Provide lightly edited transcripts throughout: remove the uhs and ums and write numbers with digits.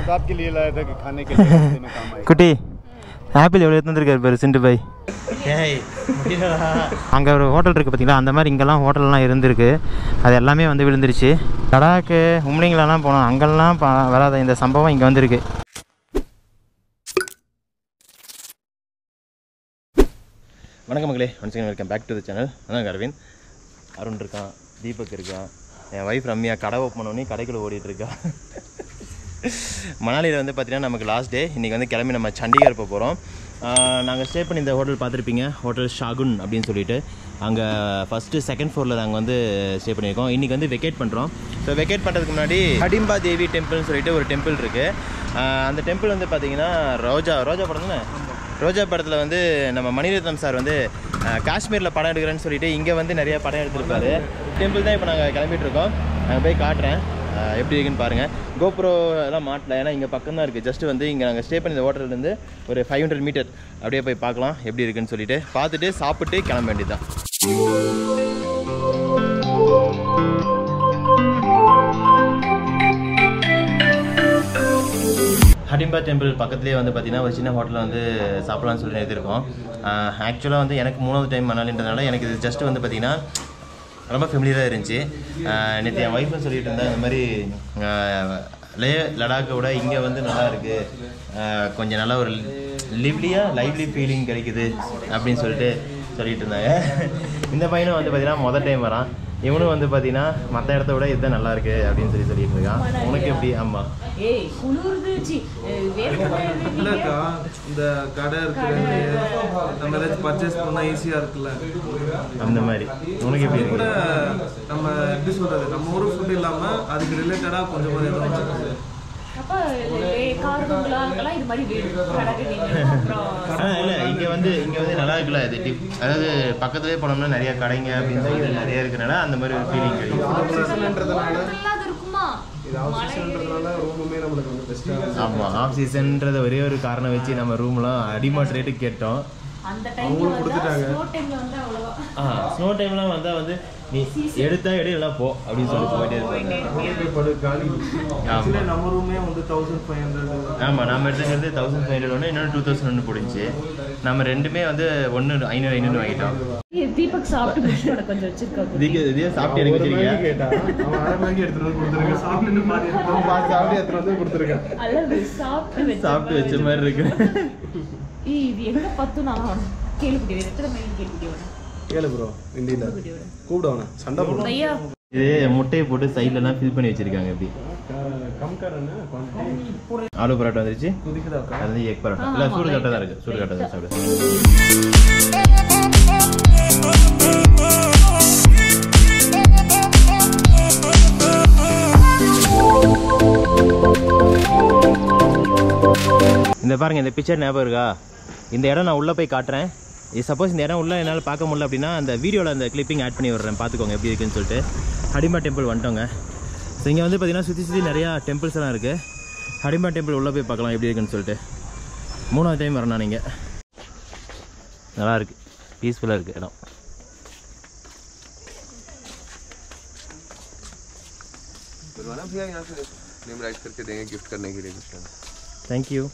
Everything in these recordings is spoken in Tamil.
आपके लिए लाया था कि खाने के लिए रास्ते में काम आएगा குட்டி ஆப்பிள் எவ்வளோ எடுத்துருக்காரு பேர் சிண்டு பாய் அங்கே ஒரு ஹோட்டல் இருக்குது பார்த்தீங்களா அந்த மாதிரி இங்கெல்லாம் ஹோட்டல்லாம் இருந்திருக்கு அது எல்லாமே வந்து விழுந்துருச்சு லடாக்கு உம்லிங்களெல்லாம் போனோம் அங்கெல்லாம் வராத இந்த சம்பவம் இங்கே வந்திருக்கு வணக்கம் மக்களே once again welcome back to the channel அதான் அரவிந்த் அருண் இருக்கான் தீபக் இருக்கான் என் ஒய்ஃப் ரம்யா கடை ஓப்பன் பண்ணோன்னே கடைக்குள்ளே ஓடிட்டுருக்கா மணாலியில் வந்து பார்த்திங்கன்னா நமக்கு லாஸ்ட் டே இன்றைக்கி வந்து கிளம்பி நம்ம சண்டிகர் போக போகிறோம் நாங்கள் ஸ்டே பண்ணி இந்த ஹோட்டல் பார்த்துருப்பீங்க ஹோட்டல் ஷாகுன் அப்படின்னு சொல்லிட்டு அங்கே ஃபஸ்ட்டு செகண்ட் ஃப்ளோரில் நாங்கள் வந்து ஸ்டே பண்ணியிருக்கோம் இன்றைக்கி வந்து வெக்கேட் பண்ணுறோம் ஸோ வெக்கேட் பண்ணுறதுக்கு முன்னாடி ஹடிம்பா தேவி டெம்பிள்னு சொல்லிட்டு ஒரு டெம்பிள் இருக்குது அந்த டெம்பிள் வந்து பார்த்திங்கன்னா ரோஜா படம் தானே ரோஜா படத்தில் வந்து நம்ம மணிரத்னம் சார் வந்து காஷ்மீரில் படம் எடுக்கிறேன்னு சொல்லிட்டு இங்கே வந்து நிறையா படம் எடுத்துருப்பாரு டெம்பிள் தான் இப்போ நாங்கள் கிளம்பிட்டுருக்கோம் நாங்கள் போய் காட்டுறேன் எப்படி இருக்குன்னு பாருங்கள் கோப்ரோ எல்லாம் மாட்டல ஏன்னா இங்கே பக்கம் தான் இருக்குது ஜஸ்ட்டு வந்து இங்கே நாங்கள் ஸ்டே பண்ணி இந்த ஹோட்டல்லேருந்து ஒரு 500 மீட்டர் அப்படியே போய் பார்க்கலாம் எப்படி இருக்குன்னு சொல்லிட்டு பார்த்துட்டு சாப்பிட்டு கிளம்ப வேண்டியதுதான் ஹடிம்பா டெம்பிள் பக்கத்துலேயே வந்து பார்த்திங்கன்னா ஒரு சின்ன ஹோட்டலில் வந்து சாப்பிட்லான்னு சொல்லி நிறுத்திருக்கோம் ஆக்சுவலாக வந்து எனக்கு 3வது டைம் மணாலின்றதுனால எனக்கு இது ஜஸ்ட்டு வந்து பார்த்திங்கன்னா ரொம்ப ஃபெமிலியராக இருந்துச்சு நேற்று என் ஒய்ஃபும் சொல்லிட்டு இருந்தேன் இந்த மாதிரி லடாக்கை விட இங்கே வந்து நல்லா இருக்குது கொஞ்சம் நல்லா ஒரு லைவ்லி ஃபீலிங் கிடைக்குது அப்படின்னு சொல்லிட்டு இருந்தாங்க இந்த பையனும் வந்து பார்த்திங்கன்னா மொதல் டைம் வரான் இவனும் வந்து பார்த்தீங்கன்னா மற்ற இடத்த விட இதுதான் நல்லா இருக்கு அப்படின்னு சொல்லிட்டு இருக்கான் உனக்கு எப்படி ஆமாம் இல்லக்கா இந்த கடை இருக்குது நம்ம ஏதாச்சும் பர்ச்சேஸ் பண்ணால் ஈஸியாக இருக்குல்ல அந்த மாதிரி உனக்கு எப்படி கூட நம்ம எப்படி சொல்கிறது நம்ம ஊர் ஃபுட் இல்லாமல் அதுக்கு ரிலேட்டடாக கொஞ்சம் எதுவும் இல்லை இங்கே வந்து நல்லா இருக்குல்ல இது அதாவது பக்கத்துலேயே போனோம்னா நிறைய கடைங்க அப்படின்னு சொல்லி நிறைய இருக்கிறனால அந்த மாதிரி ஒரு ஃபீலிங் ஆமாம் ஆஃப் சீசன்ன்றத ஒரே ஒரு காரணம் வச்சு நம்ம ரூம்லாம் அடிமாட் ரேட்டு கேட்டோம் ஸ்னோ டைம்லாம் வந்தால் வந்து நீ எடுத்தா எல்லாம் போ அப்படின்னு சொல்லி போயிட்டே இருப்பாங்க நம்ம ரூமே வந்து 1500 ஆமாம் நம்ம எடுத்துக்கிறது 1500 ஒன்று இன்னொன்று 2000 ஒன்று போடுச்சு நம்ம ரெண்டுமே வந்து ஒன்று 500 வாங்கிட்டோம் தீபக் சாப்பிட்டு கொஞ்சம் வச்சிருக்காங்க இதே சாப்பிட்டு எனக்கு வச்சிருக்கீங்க கேட்டான் அவன் அரை மணிக்கு எடுத்துட்டு வந்து கொடுத்துருக்கேன் சாப்பிட்டு எடுத்துட்டு வந்து கொடுத்துருக்கேன் அல்லது சாப்பிட்டு வச்ச மாதிரி இருக்கு இது எங்க பத்து நான் கேள்விப்பட்டேன் எத்தனை மணிக்கு கேள்விப்பட்டேன் கேளு ப்ரோ இந்தியில கூப்பிடுவாங்க சண்டை போடுவோம் ஐயா இது முட்டையை போட்டு சைட்லலாம் ஃபில் பண்ணி வச்சிருக்காங்க எப்படி ஆலு பரோட்டா வந்துருச்சு அது வந்து எக் பரோட்டா இல்லை சூடு கட்டை தான் இருக்கு சூடு கட்டை தான் சாப்பிடு இந்த பாருங்க இந்த பிக்சர் ஞாபகம் இருக்கா இந்த இடம் நான் உள்ளே போய் காட்டுறேன் சப்போஸ் இந்த இடம் உள்ள என்னால் பார்க்க முடியல அப்படின்னா அந்த வீடியோவில் அந்த கிளிப்பிங் ஆட் பண்ணி விடுறேன் பார்த்துக்கோங்க எப்படி இருக்குன்னு சொல்லிட்டு ஹடிம்பா டெம்பிள் வந்துட்டோங்க ஸோ இங்கே வந்து பார்த்திங்கன்னா சுற்றி நிறையா டெம்பிள்ஸ் எல்லாம் இருக்குது ஹடிம்பா டெம்பிள் உள்ளே போய் பார்க்கலாம் எப்படி இருக்குன்னு சொல்லிட்டு 3வது டைம் வரணும் நீங்கள் நல்லா இருக்குது பீஸ்ஃபுல்லாக இருக்குது இடம் தேங்க்யூ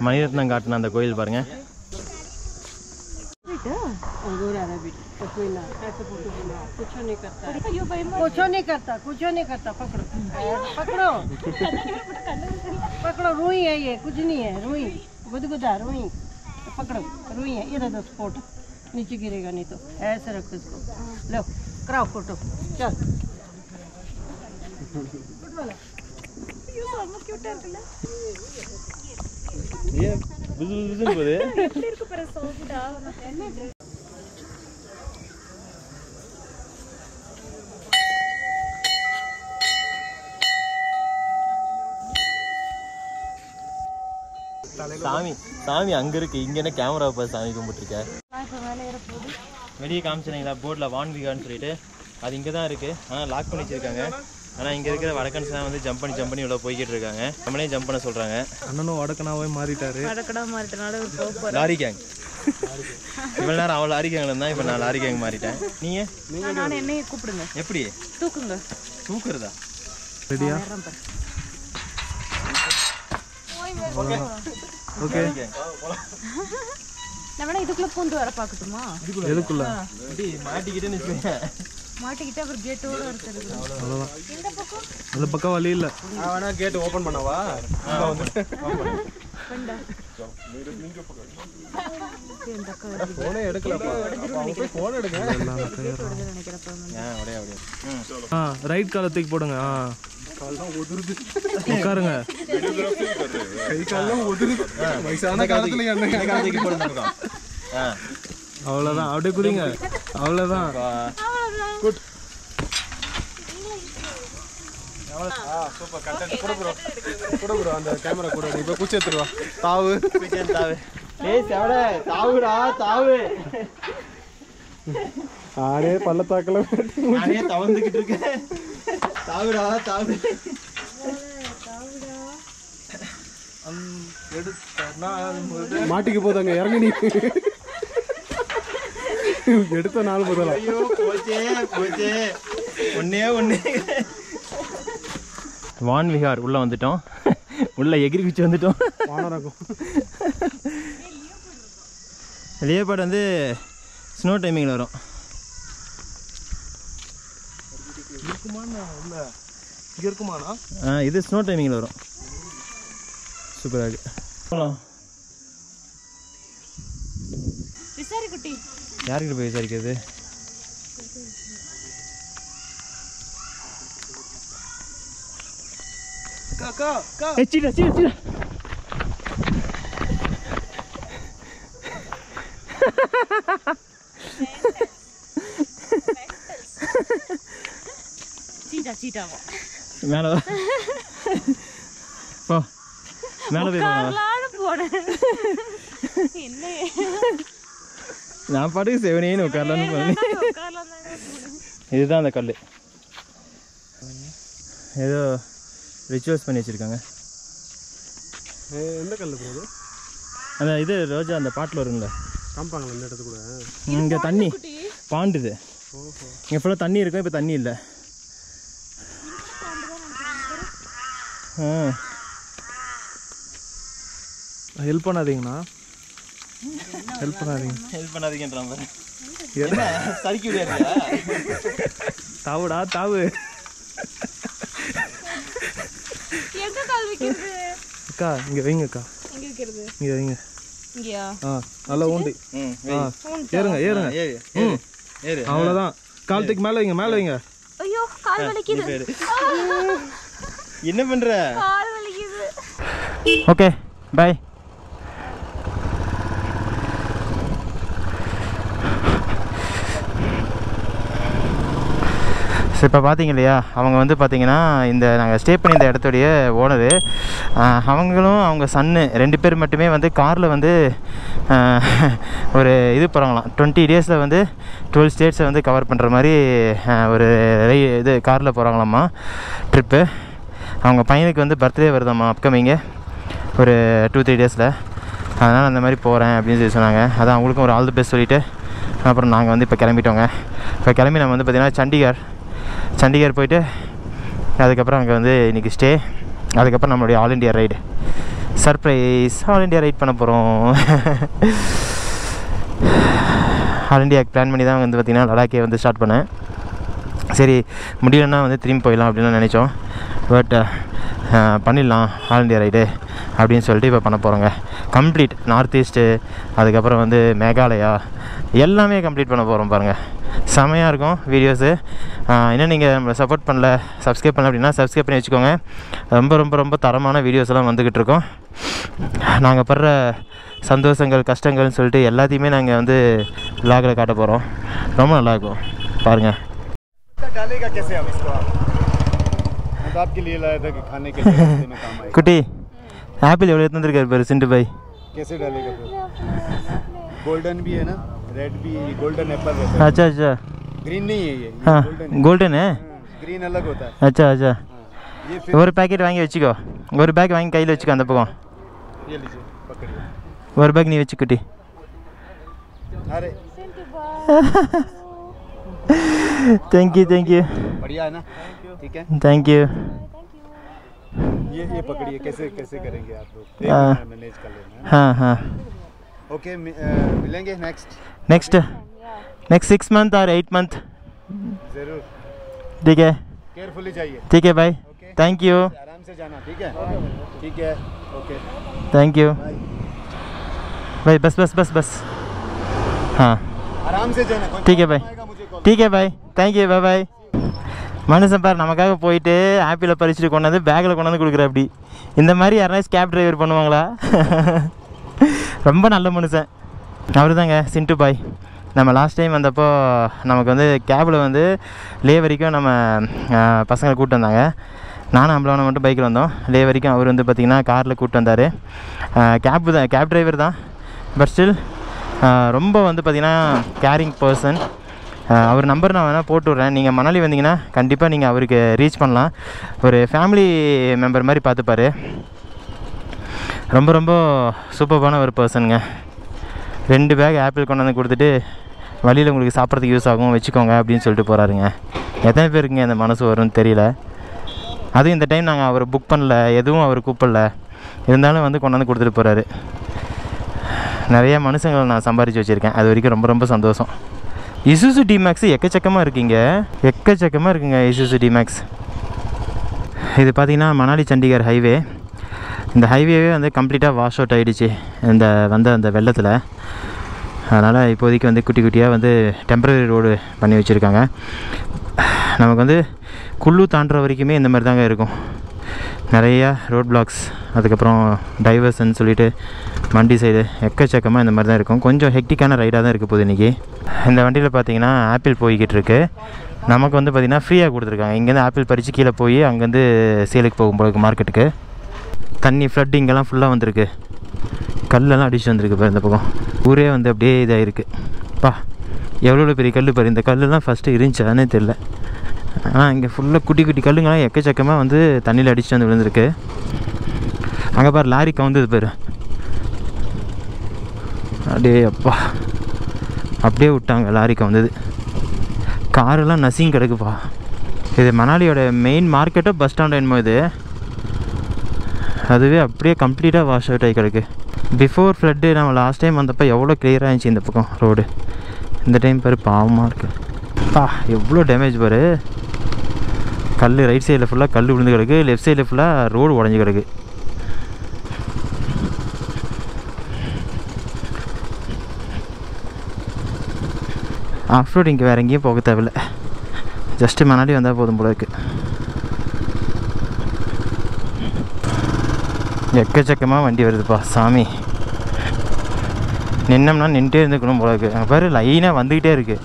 மணிரத்னம் காட்டின அந்த கோயில் பாருங்க कुछ नहीं करता पकड़ो रुई है ये कुछ नहीं है रुई गुदगुदा रुई पकड़ो रुई है इधर दो स्पोर्ट नीचे गिरेगा नहीं तो ऐसे रखो इसको लो कराओ फोटो चल சாமி அங்க இருக்கு இங்க என்ன கேமரா பார்த்து சாமி கும்பிட்டுருக்க வெளியே காமிச்சிருங்களா போர்டில் வான்விகான்னு சொல்லிட்டு அது இங்கே தான் இருக்குது ஆனால் லாக் பண்ணி வச்சிருக்காங்க ஆனால் இங்கே இருக்கிற வடக்கன்ஸ்லாம் வந்து ஜம்ப் பண்ணி இவ்வளோ போய்கிட்டு இருக்காங்க நம்மளே ஜம்ப் பண்ண சொல்கிறாங்க அண்ணனும் வடக்கனாவே மாறிட்டாரு லாரி கேங் இவ்வளோ நேரம் அவள் லாரி கேங்கில் இருந்தால் இப்போ நான் லாரி கேங் மாறிட்டேன் நீங்கள் என்னையே கூப்பிடுங்க எப்படி தூக்குங்க தூக்குறதா ரெடியா ஓகே நான் வேணா இதுக்குள்ள பூந்து வர பார்க்கட்டுமா? எதுக்குள்ள மாட்டிக்கிட்டேன்னு வச்சுக்கோங்க. மாட்டிக்கிட்டு அப்புறம் கேட்டோட இருக்கிறது. அவ்வளோதான். இந்த பக்கம் அந்த பக்கம் வழி இல்லை. நான் வேணா கேட் ஓபன் பண்ணவா? வேண்டா. போனே எடுக்கலப்பா. அவங்க போன் எடுங்க. ரைட் காலை தூக்கி போடுங்க. உட்காருங்க. கை கால்லாம் ஒதுருது. வயசான காலத்துல என்ன காலத்துக்கு போடுங்க. அவ்வளோதான். அப்படியே குதிங்க. அவ்வளோதான். குட். சூப்பர் கண்டென்ட் கூட ப்ரோ அந்த கேமரா கூட நீ போய் குச்சி எடுத்துட்டு வா. தாவு தாவு. ஏய் செவட தாவுடா தாவு. ஆரே பள்ளத்தாக்கல நானே தவந்துக்கிட்டு இருக்கேன். தாவுடா தாவு. மாட்டிக்கு போதாங்க இறங்கி நீ எடுத்த நாள் முதல்ல. ஐயோ போச்சே போச்சே. ஒண்ணே வான் விஹார் உள்ள வந்துட்டோம். உள்ள எகிரி குச்சி வந்துட்டோம். வானரகம் லியோபார்ட் வந்து ஸ்னோ டைமிங்கில் வரும். இங்கே இருக்குமாண்ணா? இது ஸ்னோ டைமிங்கில் வரும். சூப்பராக இருக்கு. விசாரி குட்டி. யாருக்கிட்ட போய் விசாரிக்கிறது? சீட்டாவா மேலே போ. மேலே போய் போனேன். என்ன நான் பாட்டுக்கு செவனேன்னு உட்காரலான்னு போனேன். இதுதான் அந்த கல். ஏதோ ரிச்சுவல்ஸ் பண்ணி வச்சுருக்காங்க. எந்த கல் போகுது? அந்த இது ரோஜா அந்த பாட்டில் வருங்களா காம்பாங்களா இந்த இடத்து கூட? இங்கே தண்ணி பாண்டு இது. இங்கே ஃபுல்லாக தண்ணி இருக்கும். இப்போ தண்ணி இல்லை. ஹெல்ப் பண்ணாதீங்கண்ணா. ஹெல்ப் பண்ணாதீங்கன்றான் பாரு. என்ன சரிக்க முடியாது. தாவுடா தாவு. எங்க கால் வைக்கிறது? அக்கா இங்கே வைங்க. அக்கா எங்க வைக்கிறது? இங்கே வைங்க. இங்கயா? நல்லா ஊண்டி. ஏறுங்க ஏறுங்க. ஏறு. அவ்வளோதான். காலத்துக்கு மேலே வைங்க. மேலே வைங்க. ஐயோ கால் வலிக்குது. என்ன பண்ற? கால் வலிக்குது. Okay bye. ஸோ இப்போ பார்த்தீங்க இல்லையா, அவங்க வந்து பார்த்தீங்கன்னா இந்த நாங்கள் ஸ்டே பண்ணி இந்த இடத்துடைய ஓனரு. அவங்களும் அவங்க சன்னு 2 பேர் மட்டுமே வந்து காரில் வந்து ஒரு இது போகிறாங்களாம். 20 டேஸில் வந்து 12 ஸ்டேட்ஸை வந்து கவர் பண்ணுற மாதிரி ஒரு இது காரில் போகிறாங்களாம்மா ட்ரிப்பு. அவங்க பையனுக்கு வந்து பர்த்டே வருதாம்மா அப்கமிங்கு ஒரு 2-3 டேஸில். அதனால் அந்த மாதிரி போகிறேன் அப்படின்னு சொல்லி சொன்னாங்க. அதான் அவங்களுக்கும் ஒரு ஆல் தி பெஸ்ட் சொல்லிவிட்டு அப்புறம் நாங்கள் வந்து இப்போ கிளம்பிட்டோங்க. இப்போ கிளம்பி நம்ம வந்து பார்த்திங்கன்னா சண்டிகர் போயிட்டு அதுக்கப்புறம் அங்கே வந்து இன்றைக்கி ஸ்டே. அதுக்கப்புறம் நம்மளுடைய all India ride surprise all India ride பண்ண போகிறோம். ஆல் இண்டியாவுக்கு பிளான் பண்ணி தான் வந்து பார்த்திங்கன்னா லடாக்கே வந்து ஸ்டார்ட் பண்ணேன். சரி முடியலன்னா வந்து திரும்பி போயிடலாம் அப்படின்னு நினச்சோம். பட் பண்ணிடலாம் ஆல் இண்டியா ரைடு அப்படின்னு சொல்லிட்டு இப்போ பண்ண போகிறோங்க. கம்ப்ளீட் நார்த் ஈஸ்ட்டு அதுக்கப்புறம் வந்து மேகாலயா எல்லாமே கம்ப்ளீட் பண்ண போகிறோம். பாருங்கள் செமையாக இருக்கும் வீடியோஸு. இன்னும் நீங்கள் நம்மளை சப்போர்ட் பண்ணல சப்ஸ்கிரைப் பண்ணல அப்படின்னா சப்ஸ்கிரைப் பண்ணி வச்சுக்கோங்க. ரொம்ப ரொம்ப ரொம்ப தரமான வீடியோஸ் எல்லாம் வந்துக்கிட்டு இருக்கோம். நாங்கள் படுற சந்தோஷங்கள் கஷ்டங்கள்னு சொல்லிட்டு எல்லாத்தையுமே நாங்கள் வந்து விலாகில் காட்ட போகிறோம். ரொம்ப நல்லாயிருக்கும் பாருங்கள். डालेगा कैसे हम इसको? मैं तो आपके लिए लाया था कि खाने के लिए रास्ते में काम आएगा. குட்டி ஆப்பிள் எவ்வளோ எடுத்துருக்காரு பாரு சிண்டு பாய். कैसे डालेगा फिर? गोल्डन भी है ना, रेड भी है. गोल्डन एप्पल रहता है. अच्छा अच्छा ग्रीन नहीं है ये हाँ गोल्डन है. गोल्डन है. ग्रीन अलग होता है. अच्छा अच्छा ये फिर ஒரு பேக்கெட் வாங்கி வச்சுக்கோ. ஒரு பேக் வாங்கி கையில் வச்சுக்கோ. அந்த பக்கம் ये लीजिए पकड़िए. ஒரு பேக் நீ வச்சு குட்டி. अरे தேங்க்யூ बढ़िया है ना? ठीक है. தேங்க்யூ. ये पकड़िए, कैसे कैसे करेंगे आप लोग? मैनेज कर लेना। हाँ हाँ ओके, मिलेंगे नेक्स्ट 6 मंथ और 8 मंथ। जरूर। ठीक है, केयरफुली जाइए। ठीक है भाई, थैंक यू। आराम से जाना, ठीक है? ठीक है, ओके, थैंक यू भाई। बस हाँ आराम से जाना। ठीक है भाई, ठीक है भाई, தேங்க் யூ, பாய் பாய். மனுஷன் பார் நமக்காக போயிட்டு ஆப்பிளை பறிச்சுட்டு கொண்டாந்து பேக்கில் கொண்டாந்து கொடுக்குற. அப்படி இந்த மாதிரி யாராச்சும் கேப் டிரைவர் பண்ணுவாங்களா? ரொம்ப நல்ல மனுஷன் அவர் தாங்க, சிண்டு பாய். நம்ம லாஸ்ட் டைம் வந்தப்போ நமக்கு வந்து கேபில் வந்து லே வரைக்கும் நம்ம பசங்களை கூப்பிட்டு வந்தாங்க. நானும் அம்பளவனை மட்டும் பைக்கில் வந்தோம். லே வரைக்கும் அவர் வந்து பார்த்திங்கன்னா காரில் கூப்பிட்டு வந்தார். கேப் டிரைவர் தான், பட் ஸ்டில் ரொம்ப வந்து பார்த்திங்கன்னா கேரிங் பர்சன். அவர் நம்பர் நான் வேணால் போட்டு விட்றேன். நீங்கள் மணாலி வந்தீங்கன்னா கண்டிப்பாக நீங்கள் அவருக்கு ரீச் பண்ணலாம். ஒரு ஃபேமிலி மெம்பர் மாதிரி பார்த்துப்பார். ரொம்ப ரொம்ப சூப்பர்பான ஒரு பர்சனுங்க. 2 பேக் ஆப்பிள் கொண்டாந்து கொடுத்துட்டு வழியில் உங்களுக்கு சாப்பிட்றதுக்கு யூஸ் ஆகும், வச்சுக்கோங்க அப்படின்னு சொல்லிட்டு போகிறாருங்க. எத்தனை பேருக்குங்க அந்த மனசு வரும்னு தெரியல. அதுவும் இந்த டைம் நாங்கள் அவரை புக் பண்ணல, எதுவும் அவர் கூப்பிடல, இருந்தாலும் வந்து கொண்டாந்து கொடுத்துட்டு போகிறாரு. நிறையா மனுஷங்களை நான் சம்பாரித்து வச்சுருக்கேன். அது வரைக்கும் ரொம்ப ரொம்ப சந்தோஷம். இசுசு டிமேக்ஸ் எக்கச்சக்கமாக இருக்குங்க, எக்கச்சக்கமாக இருக்குங்க இசுசு டிமேக்ஸ். இது பார்த்திங்கன்னா மணாலி சண்டிகர் ஹைவே. இந்த ஹைவேவே வந்து கம்ப்ளீட்டாக வாஷ் அவுட் ஆகிடுச்சு இந்த அந்த வெள்ளத்தில். அதனால் இப்போதைக்கு வந்து குட்டி குட்டியாக வந்து டெம்பரரி ரோடு பண்ணி வச்சுருக்காங்க. நமக்கு வந்து குள்ளு தாண்டுற வரைக்குமே இந்த மாதிரி தாங்க இருக்கும். நிறையா ரோட் பிளாக்ஸ், அதுக்கப்புறம் டைவர்ஸ்ன்னு சொல்லிட்டு வண்டி சைடு எக்கச்சக்கமாக இந்த மாதிரி தான் இருக்கும். கொஞ்சம் ஹெக்டிக்கான ரைடாக தான் இருக்குது போகுது இன்றைக்கி. இந்த வண்டியில் பார்த்திங்கன்னா ஆப்பிள் போய்கிட்டு இருக்கு. நமக்கு வந்து பார்த்திங்கன்னா ஃப்ரீயாக கொடுத்துருக்காங்க. இங்கேருந்து ஆப்பிள் பறித்து கீழே போய் அங்கேருந்து சேலுக்கு போகும் போல மார்க்கெட்டுக்கு. தண்ணி ஃப்ளட் இங்கெல்லாம் ஃபுல்லாக வந்திருக்கு, கல்லெல்லாம் அடிச்சு வந்திருக்கு பாரு. இந்த பக்கம் ஊரே வந்து அப்படியே இதாகிருக்கு. பா எவ்வளோ பெரிய கல் பாரு. இந்த கல்லுலாம் ஃபஸ்ட்டு இருந்துச்சானே தெரில. ஆனால் இங்கே ஃபுல்லாக குட்டி குட்டி கல்லுங்கெல்லாம் எக்கச்சக்கமாக வந்து தண்ணியில் அடிச்சுட்டு வந்து விழுந்திருக்கு. அங்கே பாரு லாரி கவுந்தது பாரு. அப்படியே அப்பா அப்படியே விட்டாங்க, லாரி கவுந்தது. காரெல்லாம் நசிங்க கிடக்குப்பா. இது மணாலியோட மெயின் மார்க்கெட்டோ பஸ் ஸ்டாண்ட் என்னமோ இது. அதுவே அப்படியே கம்ப்ளீட்டாக வாஷ் அவுட் ஆகி கிடக்கு. பிஃபோர் ஃப்ளட்டு நம்ம லாஸ்ட் டைம் வந்தப்போ எவ்வளோ கிளியராக இருந்துச்சு இந்த பக்கம் ரோடு. இந்த டைம் பாரு பாவமாக இருக்குது. பா எவ்வளோ டேமேஜ் பாரு. கல் ரைட் சைடில் ஃபுல்லாக கல் விழுந்து கிடக்கு, லெஃப்ட் சைடில் ஃபுல்லாக ரோடு உடஞ்சி கிடக்கு. ஆஃப் ரோடு இங்கே வேறு எங்கேயும் போக தேவையில்லை, ஜஸ்ட்டு மணாலி வந்தால் போதும் போல இருக்குது. எக்கச்சக்கமாக வண்டி வருதுப்பா சாமி. நின்னோம்னா நின்றுட்டே இருந்துக்கணும் போல இருக்குது. அங்கே பாரு லைனாக வந்துக்கிட்டே இருக்குது.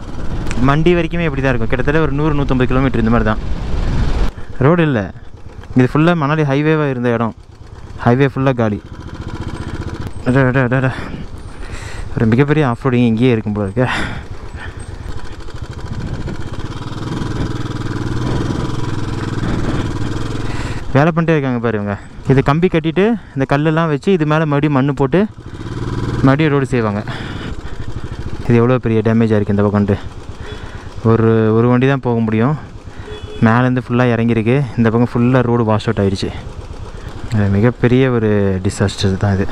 மண்டி வரைக்குமே இப்படி தான் இருக்கும். கிட்டத்தட்ட ஒரு 100-150 கிலோமீட்டர் இந்த மாதிரி தான். ரோடு இல்லை, இது ஃபுல்லாக மணாலி ஹைவேவாக இருந்த இடம். ஹைவே ஃபுல்லாக காலி. ஒரு மிகப்பெரிய ஆஃப் ரோடிங் இங்கேயே இருக்கும் போல இருக்கு. வேலை பண்ணிட்டே இருக்காங்க பாரு இவங்க. இது கம்பி கட்டிட்டு இந்த கல்லெல்லாம் வச்சு இது மேலே மறுபடியும் மண் போட்டு மறுபடியும் ரோடு செய்வாங்க. இது எவ்வளோ பெரிய டேமேஜாக இருக்குது இந்த பக்கம்ட்டு. ஒரு வண்டி தான் போக முடியும். மேலேருந்து ஃபுல்லாக இறங்கியிருக்கு. இந்த பக்கம் ஃபுல்லாக ரோடு வாஷ் அவுட் ஆகிடுச்சு. மிகப்பெரிய ஒரு டிசாஸ்டர் தான் இது.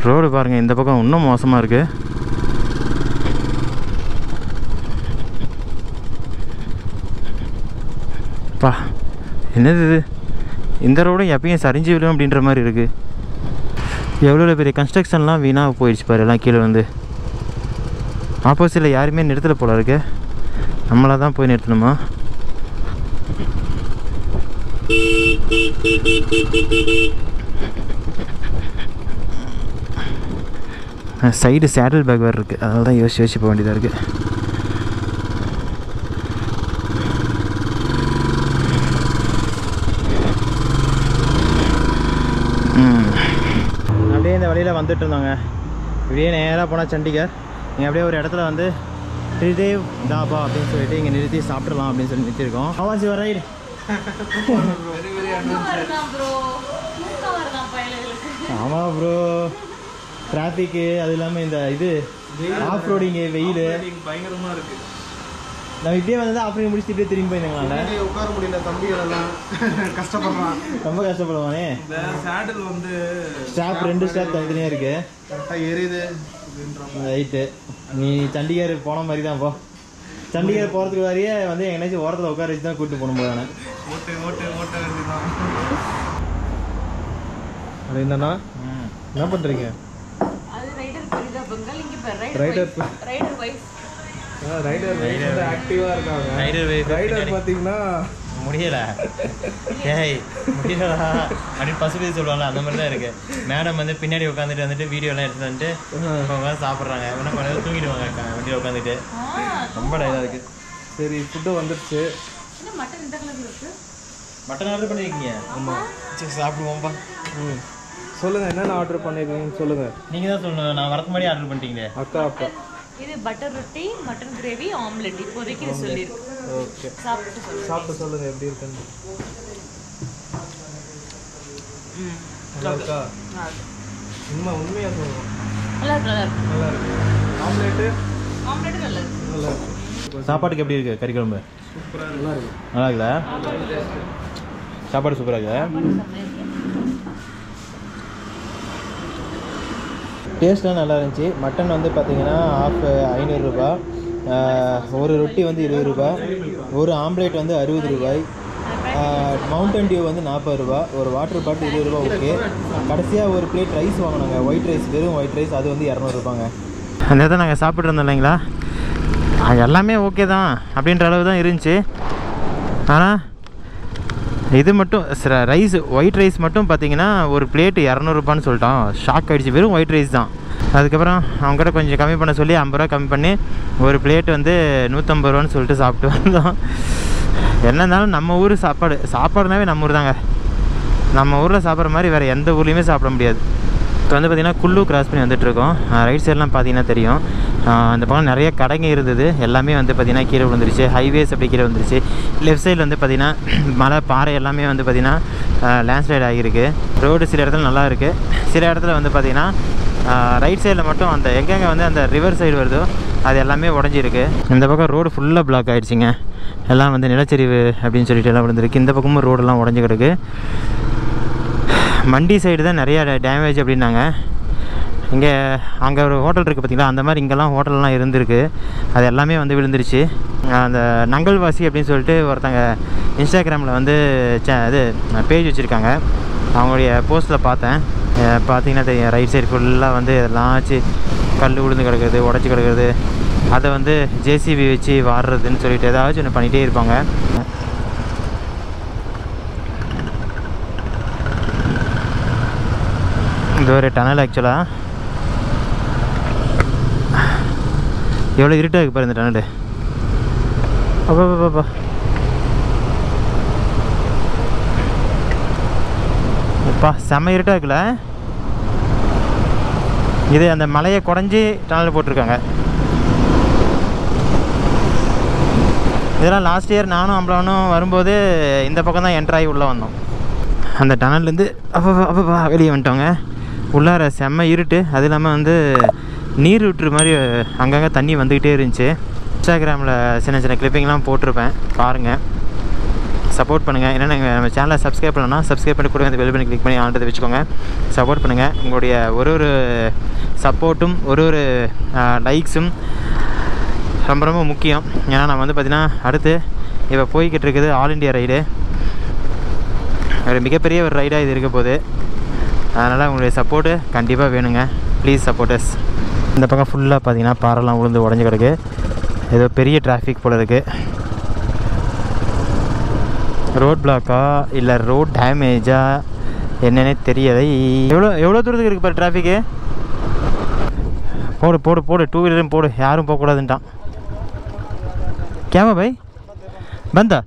ரோடு பாருங்கள், இந்த பக்கம் இன்னும் மோசமாக இருக்குது. பா என்னது இது, இந்த ரோடும் எப்பயும் சரிஞ்சு விடும் அப்படின்ற மாதிரி இருக்குது. எவ்வளோ பெரிய கன்ஸ்ட்ரக்ஷன்லாம் வீணாக போயிடுச்சு பாரு. எல்லாம் கீழே வந்து ஆப்போசிட்டில் யாருமே நிறுத்தலை போல இருக்கு. நம்மளாக தான் போய் நிறுத்தணுமா? சைடு சேடல் பேக் வேறு இருக்குது, அதனால தான் யோசிச்சு போக வேண்டியதாக இருக்குது. அப்படியே இந்த வழியில் வந்துட்டு இருந்தாங்க. இப்படியே நேராக போனால் சண்டிகர். நீங்கள் அப்படியே ஒரு இடத்துல வந்து ட்ரிதேவ் தாபா அப்படின்னு சொல்லிட்டு இங்கே நிறுத்தி சாப்பிட்றலாம் அப்படின்னு சொல்லி நிறுத்திருக்கோம். Always you're right. ஆமாம் ப்ரோ, டிராஃபிக்கு அது இல்லாமல் இந்த இது ஆஃப் ரோடிங்கு வெயில் பயங்கரமாக இருக்குது. நம்ம இப்படியே வந்து ஆஃப் ரோடிங் முடிச்சுட்டு இப்படியே திரும்பி போயிருந்தாங்களா? உட்கார முடியல, தம்பிகளெல்லாம் கஷ்டப்படுறான், ரொம்ப கஷ்டப்படுவானே. இந்த சேடில் வந்து ஸ்டாப் 2 ஸ்டாப் தனித்தனியாக இருக்கு, கரெக்டாக எரியுது. ரைட்டு, நீ சண்டிகர் போன மாதிரி தான் போ. சண்டிகர் போகிறதுக்கு வரையே வந்து எங்கேனாச்சும் ஓரத்தில் உட்கார வச்சு தான் கூப்பிட்டு போகணும் போதானே. ஓட்ட வேண்டியதான். அது என்னன்னா என்ன பண்ணுறீங்க? அது ரைடர் பரிதாபங்கள். இங்க ரைடர் ஆக்டிவாக இருக்காங்க. ரைடர் பார்த்தீங்கன்னா முடியல, ஏய் முடியலடா அப்படின்னு பசுபதி சொல்லுவாங்கல்ல, அந்த மாதிரி தான் இருக்கு. மேடம் வந்து பின்னாடி உட்காந்துட்டு வந்துட்டு வீடியோலாம் எடுத்துட்டு வந்துட்டு உட்காந்து சாப்பிட்றாங்க. என்ன பண்ண தூங்கிடுவாங்க வண்டியில் உட்காந்துட்டு. ரொம்ப டயர்டாக இருக்கு. சரி, ஃபுட்டு வந்துடுச்சு. மட்டன் இந்த கலர்ல இருக்கு. மட்டன் ஆர்டர் பண்ணியிருக்கீங்க? ஆமாம், சரி சாப்பிடுவோம்ப்பா. சொல்லுங்கள், என்னென்ன ஆர்டர் பண்ணியிருக்கீங்கன்னு சொல்லுங்கள். நீங்கள் தான் சொல்லணும், நான் வரக்கு முன்னாடி ஆர்டர் பண்ணிட்டீங்களே. அக்கா அப்பா இது பட்டர் ரொட்டி, மட்டன் கிரேவி, ஆம்லெட். இப்போதைக்கு இது சொல்லியிருக்கு. ஓகே, சாப்பிட்டு சொல்லுங்கள் எப்படி இருக்குன்னு. நல்லா இருக்கா? உண்மையாக சொல்லுவோம். நல்லா இருக்கு. நல்லா இருக்கு. ஆம்லேட்டு நல்லா இருக்கு. நல்லா இருக்கு. சாப்பாட்டுக்கு எப்படி இருக்கு? கறி குழம்பு சூப்பராக நல்லா இருக்கு. நல்லா இருக்குல்ல? சாப்பாடு சூப்பராக இருக்குல்ல? டேஸ்ட்லாம் நல்லா இருந்துச்சு. மட்டன் வந்து பார்த்தீங்கன்னா ஆஃப் 500 ரூபா, ஒரு ரொட்டி வந்து 20 ரூபா, ஒரு ஆம்லேட் வந்து 60 ரூபாய், மவுண்டன் டியூ வந்து 40 ரூபா, ஒரு வாட்டர் பாட்டில் 20 ரூபா. ஓகே, கடைசியாக ஒரு பிளேட் ரைஸ் வாங்கினாங்க, ஒயிட் ரைஸ், வெறும் ஒயிட் ரைஸ், அது வந்து 200 ரூபாங்க. அந்த இடத்துல நாங்கள் சாப்பிட்டு இருந்தோம் இல்லைங்களா, எல்லாமே ஓகே தான் அப்படின்ற அளவு தான் இருந்துச்சு. ஆனால் இது மட்டும் ரைஸ், ஒயிட் ரைஸ் மட்டும் பார்த்தீங்கன்னா ஒரு பிளேட்டு 200 ரூபான்னு சொல்லிட்டோம். ஷாக் ஆகிடுச்சு, வெறும் ஒயிட் ரைஸ் தான். அதுக்கப்புறம் அவங்ககிட்ட கொஞ்சம் கம்மி பண்ண சொல்லி 50 ரூபா கம்மி பண்ணி ஒரு பிளேட் வந்து 150 ரூபான்னு சொல்லிட்டு சாப்பிட்டு வந்தோம். என்ன இருந்தாலும் நம்ம ஊர் சாப்பாடுனாவே நம்ம ஊர் தாங்க. நம்ம ஊரில் சாப்பிட்ற மாதிரி வேறு எந்த ஊர்லேயுமே சாப்பிட முடியாது. இப்போ வந்து பார்த்திங்கன்னா குள்ளு கிராஸ் பண்ணி வந்துட்டுருக்கோம். ரைட் சைட்லாம் பார்த்தீங்கன்னா தெரியும், அந்த பக்கம் நிறைய கடைங்க இருந்தது, எல்லாமே வந்து பார்த்திங்கன்னா கீழே விழுந்துருச்சு. ஹைவேஸ் அப்படி கீழே வந்துருச்சு. லெஃப்ட் சைடில் வந்து பார்த்திங்கன்னா மலை பாறை எல்லாமே வந்து பார்த்திங்கன்னா லேண்ட்ஸ்லைட் ஆகியிருக்கு. ரோடு சில இடத்துல நல்லா இருக்குது, சில இடத்துல வந்து பார்த்திங்கன்னா ரைட் சைடில் மட்டும் அந்த எங்கெங்கே வந்து அந்த ரிவர் சைடு வருதோ அது எல்லாமே உடஞ்சிருக்கு. இந்த பக்கம் ரோடு ஃபுல்லாக பிளாக் ஆகிடுச்சிங்க, எல்லாம் வந்து நிலச்சரிவு அப்படின்னு சொல்லிட்டு எல்லாம் விழுந்துருக்கு. இந்த பக்கமும் ரோடெல்லாம் உடஞ்சி கிடக்கு. மண்டி சைடு தான் நிறையா டேமேஜ் அப்படின்னாங்க. இங்கே அங்கே ஒரு ஹோட்டல் இருக்குது பார்த்திங்களா, அந்த மாதிரி இங்கெல்லாம் ஹோட்டல்லாம் இருந்திருக்கு, அது எல்லாமே வந்து விழுந்துருச்சு. அந்த நங்கல்வாசி அப்படின்னு சொல்லிட்டு ஒருத்தங்க இன்ஸ்டாகிராமில் வந்து இது பேஜ் வச்சுருக்காங்க, அவங்களுடைய போஸ்ட்டில் பார்த்தேன். பார்த்திங்கன்னா தெரியும், ரைட் சைடு ஃபுல்லாக வந்து எல்லாம் ஆச்சு, கல் விழுந்து கிடக்குறது, உடச்சி கிடக்குறது, அதை வந்து ஜேசிபி வச்சு வாடுறதுன்னு சொல்லிட்டு ஏதாச்சும் ஒன்று பண்ணிகிட்டே இருப்பாங்க. இது ஒரு டனல். ஆக்சுவலாக எவ்வளோ இருட்டாக இருக்குது பாரு இந்த டனல். அப்பா அப்பா செம்ம இருட்டாக இருக்குல்ல. இது அந்த மலையை குடஞ்சி டனல் போட்டிருக்காங்க. இதெல்லாம் லாஸ்ட் இயர் நானும் அம்பளவனும் வரும்போது இந்த பக்கம் தான் என்ட்ராகி உள்ளே வந்தோம். அந்த டனல்லேருந்து அப்பப்பா வெளியே வந்துட்டோங்க. உள்ளார செம்ம இருட்டு, அது இல்லாமல் வந்து நீர் விட்டுற மாதிரி அங்கங்கே தண்ணி வந்துக்கிட்டே இருந்துச்சு. இன்ஸ்டாகிராமில் சின்ன சின்ன கிளிப்பிங்லாம் போட்டிருப்பேன், பாருங்கள், சப்போர்ட் பண்ணுங்கள். ஏன்னா நம்ம சேனலை சப்ஸ்கிரைப் பண்ணணும்னா சப்ஸ்கிரைப் பண்ணி கொடுங்க, அந்த பெல் பண்ணி கிளிக் பண்ணி ஆன்றது வச்சுக்கோங்க. சப்போர்ட் பண்ணுங்கள். உங்களுடைய ஒரு சப்போர்ட்டும் ஒரு லைக்ஸும் ரொம்ப ரொம்ப முக்கியம். ஏன்னா நம்ம வந்து பார்த்திங்கன்னா அடுத்து இப்போ போய்கிட்டு இருக்குது ஆல் இண்டியா ரைடு, ஒரு மிகப்பெரிய ஒரு ரைடாக இது இருக்க போகுது. அதனால் உங்களுடைய சப்போர்ட்டு கண்டிப்பாக வேணுங்க, ப்ளீஸ் சப்போர்ட்டர்ஸ். இந்த பக்கம் ஃபுல்லாக பார்த்தீங்கன்னா பாறைலாம் விழுந்து உடஞ்சி கிடக்கு, ஏதோ பெரிய டிராஃபிக் போல் இருக்குது. ரோட் பிளாக்கா இல்லை ரோட் டேமேஜா என்னன்னே தெரியாது. எவ்வளோ தூரத்துக்கு இருக்குது பாரு டிராஃபிக்கு. போடு 2 வீலரும் போடு, யாரும் போகக்கூடாதுன்ட்டான். கேமா பாய் பந்தா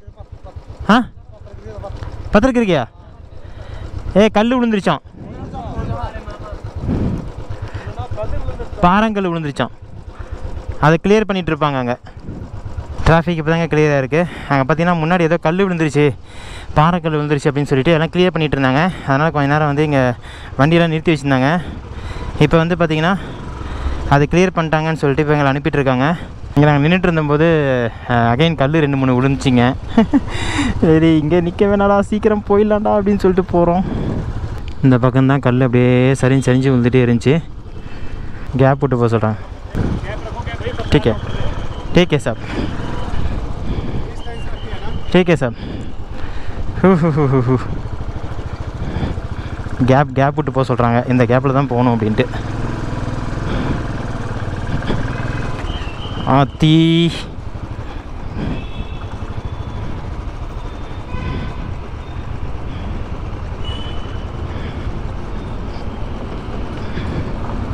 பத்திரிக்கை இருக்கியா? கல் விழுந்துருச்சான், பாறாங்கல் விழுந்துருச்சான், அதை கிளியர் பண்ணிகிட்டு இருப்பாங்க அங்கே. டிராஃபிக் இப்போ தாங்க கிளியராக இருக்குது. அங்கே பார்த்தீங்கன்னா முன்னாடி ஏதோ கல் விழுந்துருச்சு, பாறைக்கல் விழுந்துருச்சு அப்படின்னு சொல்லிட்டு எல்லாம் கிளியர் பண்ணிகிட்டு இருந்தாங்க. அதனால் கொஞ்சம் நேரம் வந்து இங்கே வண்டியெல்லாம் நிறுத்தி வச்சுருந்தாங்க. இப்போ வந்து பார்த்திங்கன்னா அது கிளியர் பண்ணிட்டாங்கன்னு சொல்லிட்டு இப்போ எங்களை அனுப்பிட்டுருக்காங்க. இங்கே நாங்கள் நின்றுட்டு இருந்தபோது அகைன் கல் 2-3 விழுந்துச்சிங்க. சரி இங்கே நிற்க வேணாடா, சீக்கிரம் போயிடலாம்டா அப்படின்னு சொல்லிட்டு போகிறோம். இந்த பக்கம்தான் கல் அப்படியே சரிஞ்சு விழுந்துகிட்டே இருந்துச்சு. கேப் விட்டு போக சொல்கிறாங்க. ठीक है साहब, ठीक है साहब. கேப் விட்டு போக சொல்கிறாங்க. இந்த கேப்பில் தான் போகணும் அப்படின்ட்டு. ஆத்தி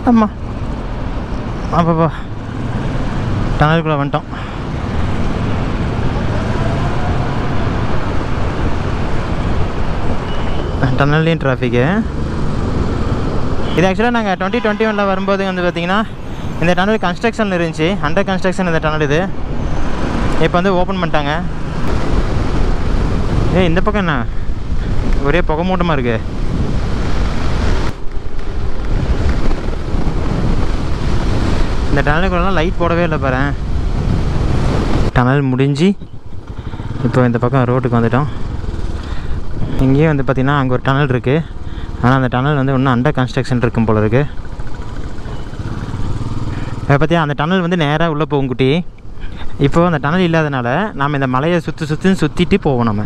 ஆமாம் ஆப்பாப்பா டனலுக்குள்ளே வந்துட்டோம். டனல்லையும் டிராஃபிக்கு. இது ஆக்சுவலாக நாங்கள் 2021 வரும்போது வந்து பார்த்திங்கன்னா இந்த டனல் கன்ஸ்ட்ரக்ஷனில் இருந்துச்சு, அண்டர் கன்ஸ்ட்ரக்ஷன் இந்த டனல். இது இப்போ வந்து ஓப்பன் பண்ணிட்டாங்க. இந்த பக்கம் என்ன ஒரே புகை மூட்டமாக இருக்குது. இந்த டனலுக்குள்ளலாம் லைட் போடவே இல்லை பாரு. டனல் முடிஞ்சு இப்போ இந்த பக்கம் ரோட்டுக்கு வந்துட்டோம். இங்கேயும் வந்து பார்த்திங்கன்னா அங்கே ஒரு டனல் இருக்குது. ஆனால் அந்த டனல் வந்து இன்னும் அண்டர் கன்ஸ்ட்ரக்ஷன் இருக்கும் போல இருக்குது. அதை பற்றி அந்த டனல் வந்து நேராக உள்ளே போகும் குட்டி. இப்போது அந்த டனல் இல்லாதனால நம்ம இந்த மலையை சுற்றிட்டு போவோம். நம்ம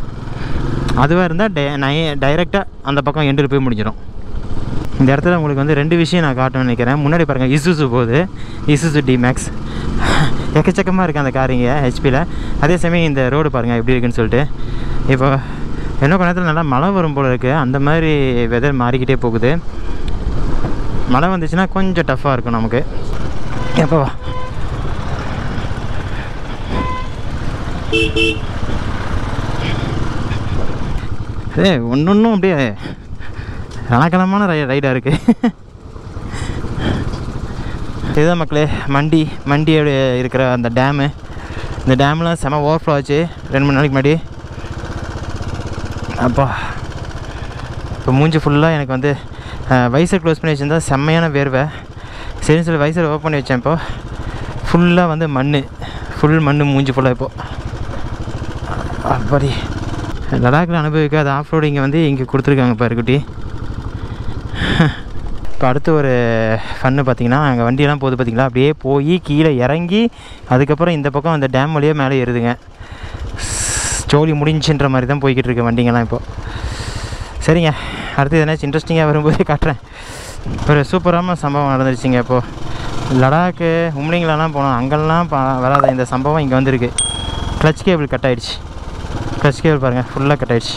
அதுவாக இருந்தால் டைரெக்டாக அந்த பக்கம் எண்டில் போய் முடிஞ்சிடும். இந்த இடத்துல உங்களுக்கு வந்து 2 விஷயம் நான் காட்டணும்னு நினைக்கிறேன். முன்னாடி பாருங்கள் இசுசு போகுது, இசுசு டிமேக்ஸ். எக்கச்சக்கமாக இருக்குது அந்த காரிங்க ஹெச்பியில். அதே சமயம் இந்த ரோடு பாருங்கள் எப்படி இருக்குன்னு சொல்லிட்டு. இப்போ இன்னும் கொஞ்ச நேரத்தில் நல்லா மழை வரும் போல் இருக்குது. அந்த மாதிரி வெதர் மாறிக்கிட்டே போகுது. மழை வந்துச்சுன்னா கொஞ்சம் டஃப்பாக இருக்கும் நமக்கு. எப்போ ஒன்றும் அப்படியே ரணக்கலமான ரைடாக இருக்குது. இதுதான் மக்களே மண்டியோட இருக்கிற அந்த டேமு. இந்த டேம்லாம் செம ஓவர்ஃப்ளோ ஆச்சு 2-3 நாளைக்கு முன்னாடி. அப்பா இப்போ மூஞ்சி ஃபுல்லாக எனக்கு வந்து வைசர் க்ளோஸ் பண்ணி வச்சுருந்தா செம்மையான வேர்வை. சரின்னு சொல்லி வைசர் ஓப்பன் பண்ணி வச்சேன். இப்போது ஃபுல்லாக வந்து ஃபுல் மண் மூஞ்சி ஃபுல்லாக. இப்போது அப்படி லடாக்கில் அனுபவிக்காத ஆஃப் ரோடு இங்கே வந்து இங்கே கொடுத்துருக்காங்க பாரு குட்டி. இப்போ அடுத்து ஒரு ஃபன்னு பார்த்திங்கன்னா அங்கே வண்டியெல்லாம் போகுது பார்த்திங்களா, அப்படியே போய் கீழே இறங்கி அதுக்கப்புறம் இந்த பக்கம் அந்த டேம் வழியாக மேலே ஏறுதுங்க. ஜோலி முடிஞ்சுன்ற மாதிரி தான் போய்கிட்டு இருக்கு வண்டிங்கெல்லாம் இப்போது. சரிங்க, அடுத்து எதனாச்சும் இன்ட்ரெஸ்டிங்காக வரும்போதே காட்டுறேன். ஒரு சூப்பரான சம்பவம் நடந்துருச்சுங்க. இப்போது லடாக்கு உம்லிங்கெலாம் போனோம், அங்கெல்லாம் வராத இந்த சம்பவம் இங்கே வந்திருக்கு. கிளச் கேபிள் கட் ஆகிடுச்சு. கிளச் கேபிள் பாருங்கள் ஃபுல்லாக கட் ஆகிடுச்சு.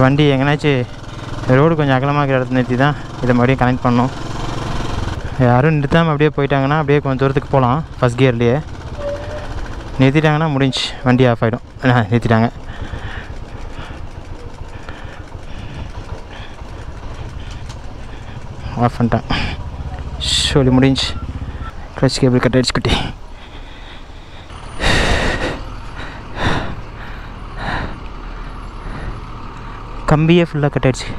வண்டி எங்கேனாச்சும் ரோடு கொஞ்சம் அகலமாக இருக்கிற இடத்துல நிறுத்தி தான் இதை மறுபடியும் கனெக்ட் பண்ணோம். யாரும் நிறுத்தாமல் அப்படியே போயிட்டாங்கன்னா அப்படியே கொஞ்சம் தூரத்துக்கு போகலாம். ஃபஸ்ட் கியர்லேயே நிறுத்திட்டாங்கன்னா முடிஞ்சு, வண்டி ஆஃப் ஆகிடும். நிறுத்திட்டாங்க. ஆஃப் பண்ணிட்டேன். சொல்லி முடிஞ்சு. கிளச் கேபிள் கட் ஆகிடுச்சு குட்டி. கம்பியே ஃபுல்லாக கட் ஆகிடுச்சு.